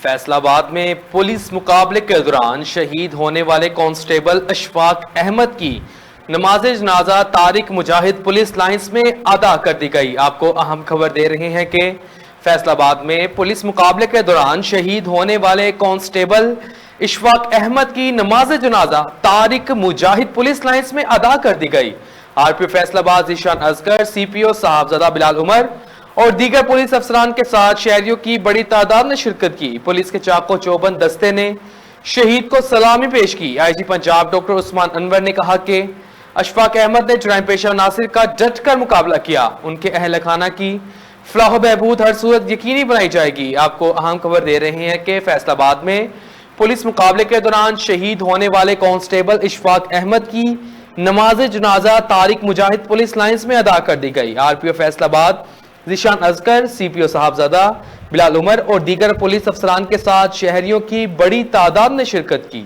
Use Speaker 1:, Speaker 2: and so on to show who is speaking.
Speaker 1: فیصل آباد میں پولیس مقابلے کے دوران شہید ہونے والے کانسٹیبل اشفاق احمد کی نماز جنازہ طارق مجاہد پولیس لائنز میں ادا کر دی گئی۔ آپ کو اہم خبر دے رہے ہیں کہ فیصل آباد میں پولیس مقابلے کے دوران شہید ہونے والے کانسٹیبل اشفاق احمد کی نماز جنازہ طارق مجاہد پولیس لائنز میں ادا کر دی گئی۔ آر پی او فیصل آباد ذیشان اصغر، سی پی او صاحبزادہ بلال عمر اور دیگر پولیس افسران کے ساتھ شہریوں کی بڑی تعداد نے شرکت کی۔ پولیس کے چاق و چوبند دستے نے شہید کو سلامی پیش کی۔ آئی جی پنجاب ڈاکٹر عثمان انور نے کہا کہ اشفاق احمد نے جرائم پیشہ عناصر کا ڈٹ کر مقابلہ کیا، ان کے اہل خانہ کی فلاح و بہبود ہر صورت یقینی بنائی جائے گی۔ آپ کو اہم خبر دے رہے ہیں کہ فیصل آباد میں پولیس مقابلے کے دوران شہید ہونے والے کانسٹیبل اشفاق احمد کی نماز جنازہ طارق مجاہد پولیس لائنز میں ادا کر دی گئی۔ آر پی او فیصل آباد ذیشان اصغر، سی پی او صاحبزادہ بلال عمر اور دیگر پولیس افسران کے ساتھ شہریوں کی بڑی تعداد نے شرکت کی۔